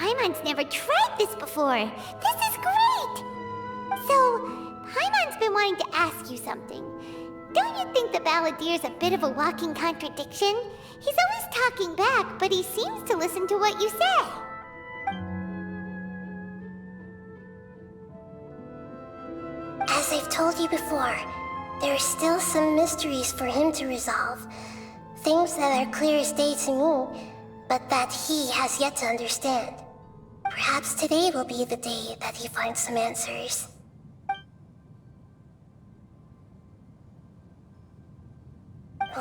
Paimon's never tried this before. This is great! So, Paimon's been wanting to ask you something. Don't you think the Balladier's a bit of a walking contradiction? He's always talking back, but he seems to listen to what you say. As I've told you before, there are still some mysteries for him to resolve. Things that are clear as day to me, but that he has yet to understand. Perhaps today will be the day that he finds some answers.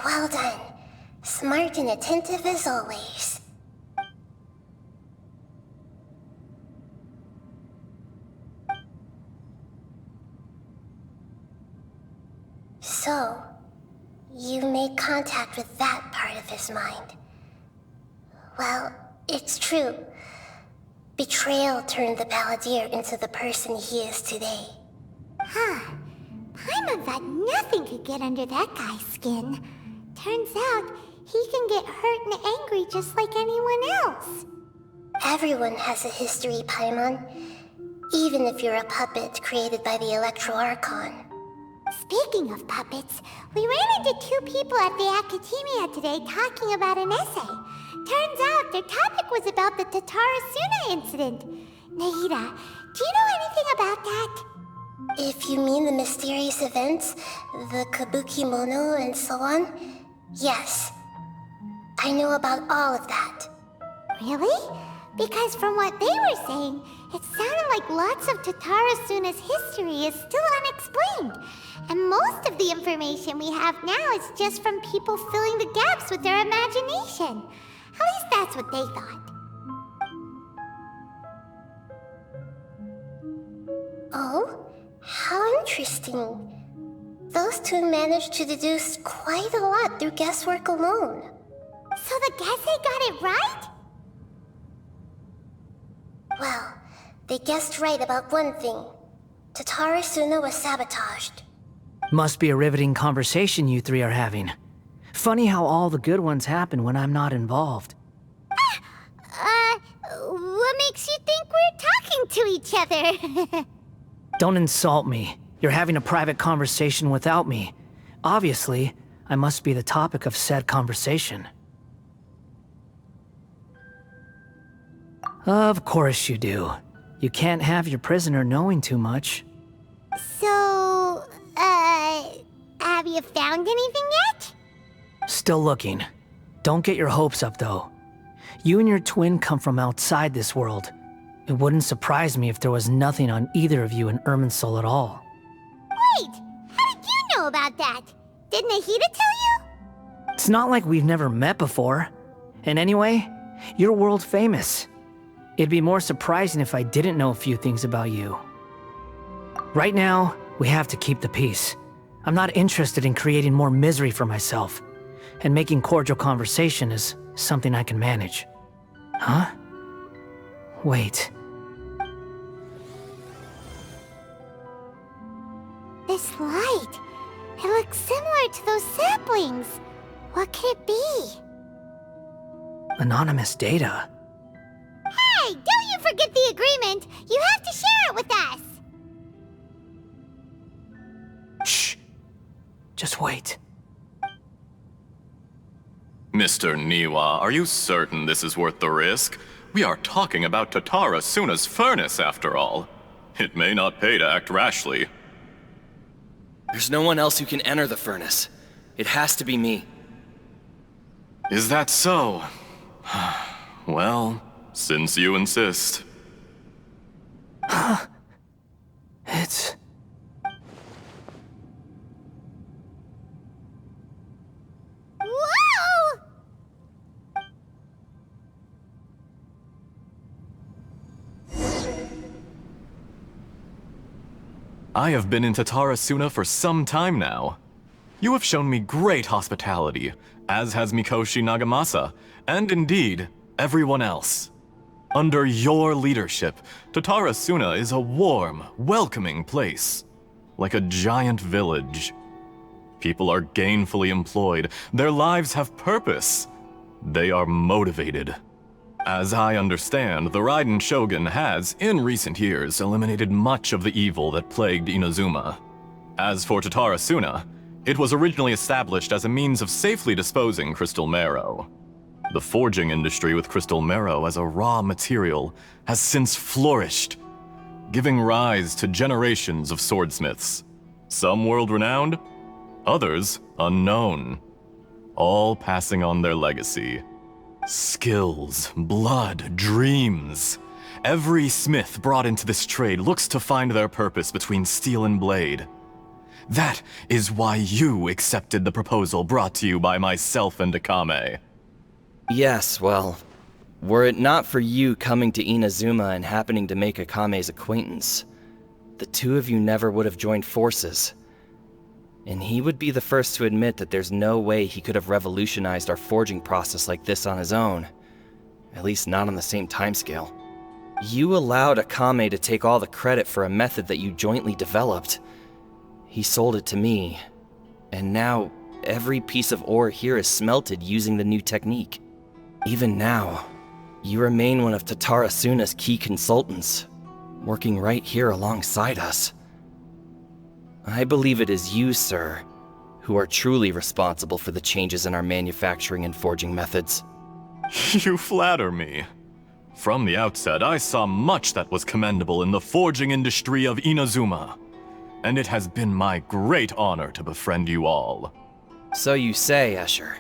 Well done. Smart and attentive as always. So, you made contact with that part of his mind. Well, it's true. Betrayal turned the Balladeer into the person he is today. Huh. Paimon thought nothing could get under that guy's skin. Turns out, he can get hurt and angry just like anyone else. Everyone has a history, Paimon. Even if you're a puppet created by the Electro Archon. Speaking of puppets, we ran into two people at the Academia today talking about an essay. Turns out their topic was about the Tatarasuna incident. Nahida, do you know anything about that? If you mean the mysterious events, the Kabuki Mono and so on, yes. I know about all of that. Really? Because from what they were saying, it sounded like lots of Tatarasuna's history is still unexplained. And most of the information we have now is just from people filling the gaps with their imagination. At least that's what they thought. Oh? How interesting. Those two managed to deduce quite a lot through guesswork alone. So the Gesse got it right? Well, they guessed right about one thing. Tatarasuna was sabotaged. Must be a riveting conversation you three are having. Funny how all the good ones happen when I'm not involved. What makes you think we're talking to each other? Don't insult me. You're having a private conversation without me. Obviously, I must be the topic of said conversation. Of course you do. You can't have your prisoner knowing too much. So, have you found anything yet? Still looking. Don't get your hopes up, though. You and your twin come from outside this world. It wouldn't surprise me if there was nothing on either of you in Irminsul at all. Wait! How did you know about that? Did Nahida tell you? It's not like we've never met before. And anyway, you're world famous. It'd be more surprising if I didn't know a few things about you. Right now, we have to keep the peace. I'm not interested in creating more misery for myself. And making cordial conversation is something I can manage. Huh? Wait. This light. It looks similar to those saplings. What could it be? Anonymous data. Hey, don't you forget the agreement! You have to share it with us! Shh. Just wait. Mr. Niwa, are you certain this is worth the risk? We are talking about Tatarasuna's furnace, after all. It may not pay to act rashly. There's no one else who can enter the furnace. It has to be me. Is that so? Well, since you insist. It's... Whoa! I have been in Tatarasuna for some time now. You have shown me great hospitality, as has Mikoshi Nagamasa, and indeed, everyone else. Under your leadership, Tatarasuna is a warm, welcoming place. Like a giant village. People are gainfully employed, their lives have purpose. They are motivated. As I understand, the Raiden Shogun has, in recent years, eliminated much of the evil that plagued Inazuma. As for Totara Suna, it was originally established as a means of safely disposing crystal marrow. The forging industry with crystal marrow as a raw material has since flourished, giving rise to generations of swordsmiths. Some world-renowned, others unknown, all passing on their legacy. Skills, blood, dreams. Every smith brought into this trade looks to find their purpose between steel and blade. That is why you accepted the proposal brought to you by myself and Akame. Yes, well, were it not for you coming to Inazuma and happening to make Akame's acquaintance, the two of you never would have joined forces. And he would be the first to admit that there's no way he could have revolutionized our forging process like this on his own. At least not on the same timescale. You allowed Akame to take all the credit for a method that you jointly developed. He sold it to me, and now every piece of ore here is smelted using the new technique. Even now, you remain one of Totara Suna's key consultants, working right here alongside us. I believe it is you, sir, who are truly responsible for the changes in our manufacturing and forging methods. You flatter me. From the outset, I saw much that was commendable in the forging industry of Inazuma, and it has been my great honor to befriend you all. So you say, Escher.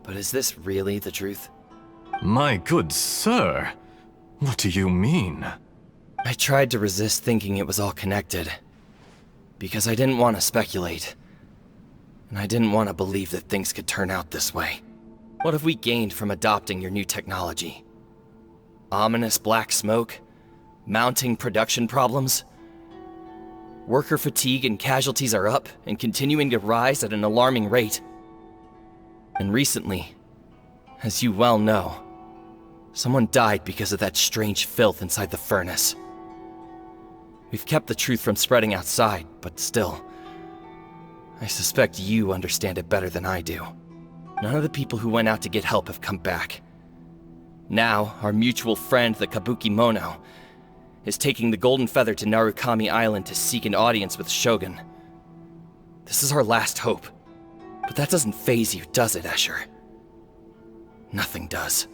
But is this really the truth? My good sir, what do you mean? I tried to resist thinking it was all connected, because I didn't want to speculate, and I didn't want to believe that things could turn out this way. What have we gained from adopting your new technology? Ominous black smoke? Mounting production problems? Worker fatigue and casualties are up and continuing to rise at an alarming rate. And recently, as you well know, someone died because of that strange filth inside the furnace. We've kept the truth from spreading outside, but still, I suspect you understand it better than I do. None of the people who went out to get help have come back. Now, our mutual friend, the Kabuki Mono, is taking the Golden Feather to Narukami Island to seek an audience with Shogun. This is our last hope. But that doesn't faze you, does it, Escher? Nothing does.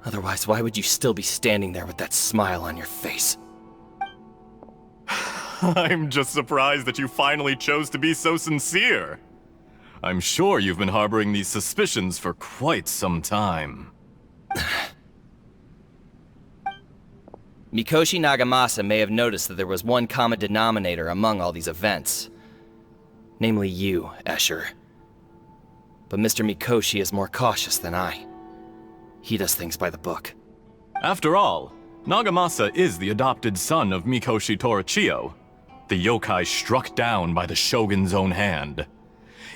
Otherwise, why would you still be standing there with that smile on your face? I'm just surprised that you finally chose to be so sincere. I'm sure you've been harboring these suspicions for quite some time. Mikoshi Nagamasa may have noticed that there was one common denominator among all these events. Namely you, Escher. But Mr. Mikoshi is more cautious than I. He does things by the book. After all, Nagamasa is the adopted son of Mikoshi Torichio, the yokai struck down by the Shogun's own hand.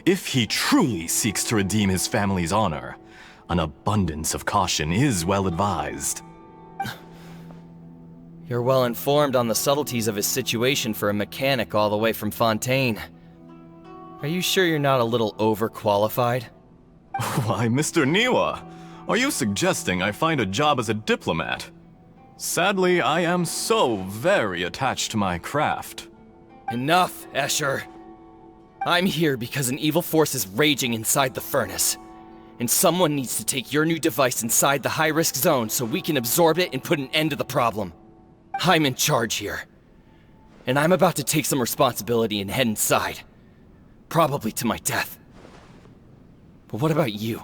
If he truly seeks to redeem his family's honor, an abundance of caution is well advised. You're well informed on the subtleties of his situation for a mechanic all the way from Fontaine. Are you sure you're not a little overqualified? Why, Mr. Niwa, are you suggesting I find a job as a diplomat? Sadly, I am so very attached to my craft. Enough, Escher. I'm here because an evil force is raging inside the furnace. And someone needs to take your new device inside the high-risk zone so we can absorb it and put an end to the problem. I'm in charge here. And I'm about to take some responsibility and head inside. Probably to my death. But what about you?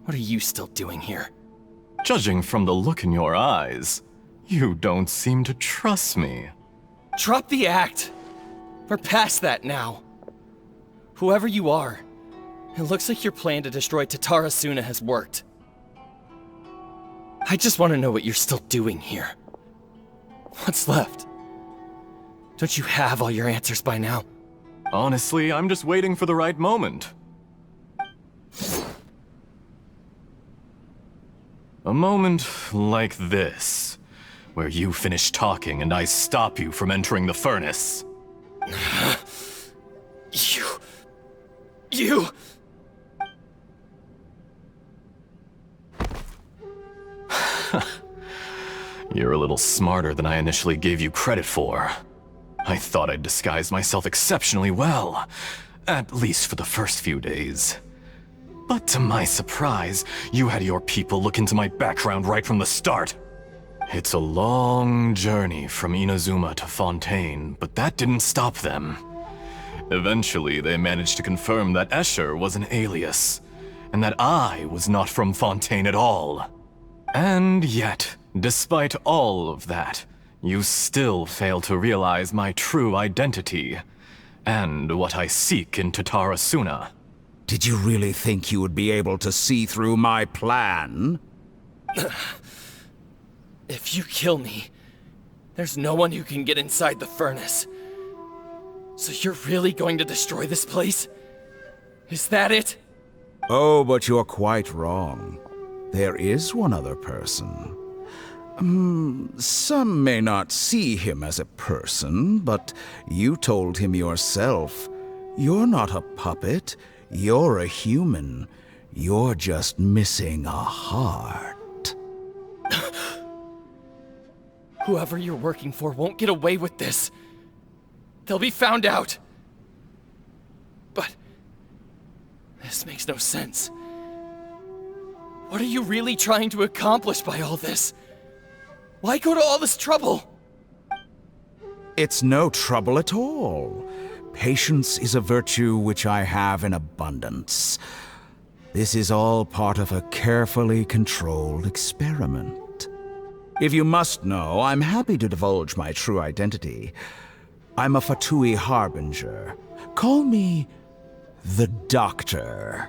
What are you still doing here? Judging from the look in your eyes, you don't seem to trust me. Drop the act! We're past that now. Whoever you are, it looks like your plan to destroy Totara Suna has worked. I just want to know what you're still doing here. What's left? Don't you have all your answers by now? Honestly, I'm just waiting for the right moment. A moment like this, where you finish talking and I stop you from entering the furnace. You... You're a little smarter than I initially gave you credit for. I thought I'd disguised myself exceptionally well, at least for the first few days. But to my surprise, you had your people look into my background right from the start. It's a long journey from Inazuma to Fontaine, but that didn't stop them. Eventually, they managed to confirm that Escher was an alias, and that I was not from Fontaine at all. And yet, despite all of that, you still fail to realize my true identity, and what I seek in Tatarasuna. Did you really think you would be able to see through my plan? If you kill me, there's no one who can get inside the furnace. So you're really going to destroy this place? Is that it? Oh, but you're quite wrong. There is one other person. Some may not see him as a person, but you told him yourself. You're not a puppet. You're a human. You're just missing a heart. Whoever you're working for won't get away with this. They'll be found out. But this makes no sense. What are you really trying to accomplish by all this? Why go to all this trouble? It's no trouble at all. Patience is a virtue which I have in abundance. This is all part of a carefully controlled experiment. If you must know, I'm happy to divulge my true identity. I'm a Fatui Harbinger. Call me the Doctor.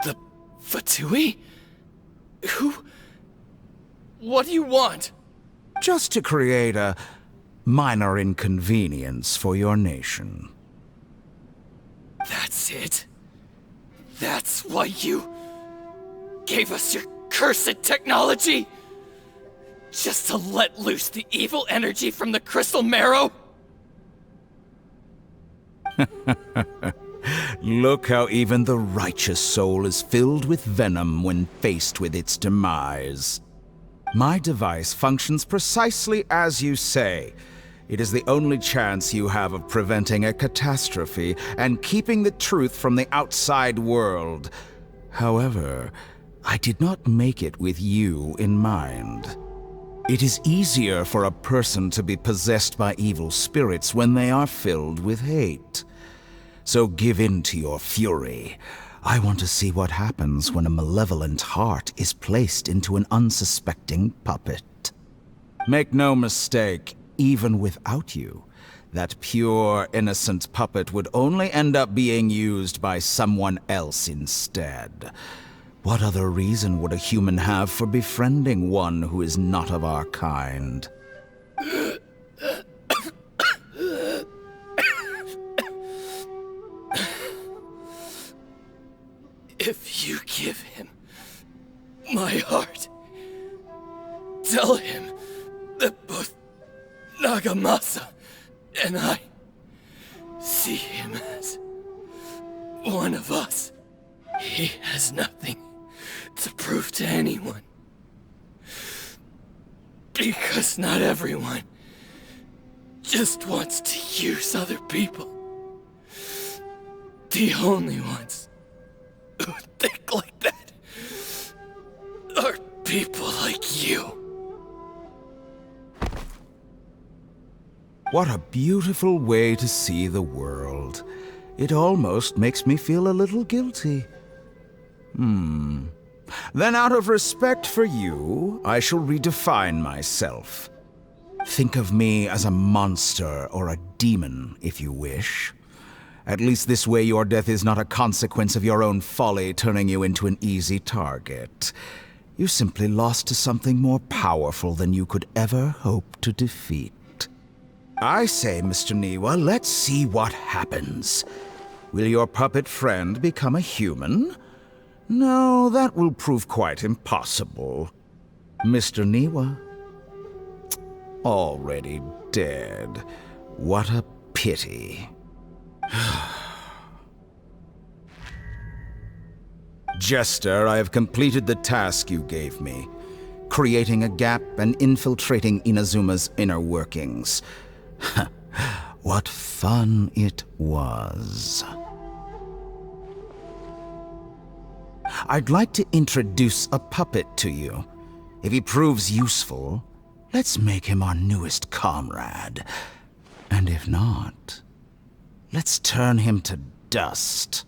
The Fatui? Who? What do you want? Just to create a minor inconvenience for your nation. That's it? That's why you gave us your cursed technology? Just to let loose the evil energy from the crystal marrow? Look how even the righteous soul is filled with venom when faced with its demise. My device functions precisely as you say. It is the only chance you have of preventing a catastrophe and keeping the truth from the outside world. However, I did not make it with you in mind. It is easier for a person to be possessed by evil spirits when they are filled with hate. So give in to your fury. I want to see what happens when a malevolent heart is placed into an unsuspecting puppet. Make no mistake, even without you, that pure, innocent puppet would only end up being used by someone else instead. What other reason would a human have for befriending one who is not of our kind? If you give him my heart, tell him that both Nagamasa and I see him as one of us. He has nothing to prove to anyone. Because not everyone just wants to use other people. The only ones who think like that are people like you. What a beautiful way to see the world. It almost makes me feel a little guilty. Then out of respect for you, I shall redefine myself. Think of me as a monster or a demon, if you wish. At least this way your death is not a consequence of your own folly turning you into an easy target. You simply lost to something more powerful than you could ever hope to defeat. I say, Mr. Niwa, let's see what happens. Will your puppet friend become a human? No, that will prove quite impossible. Mr. Niwa? Already dead. What a pity. Jester, I have completed the task you gave me. creating a gap and infiltrating Inazuma's inner workings. What fun it was. I'd like to introduce a puppet to you. If he proves useful, let's make him our newest comrade. And if not, let's turn him to dust.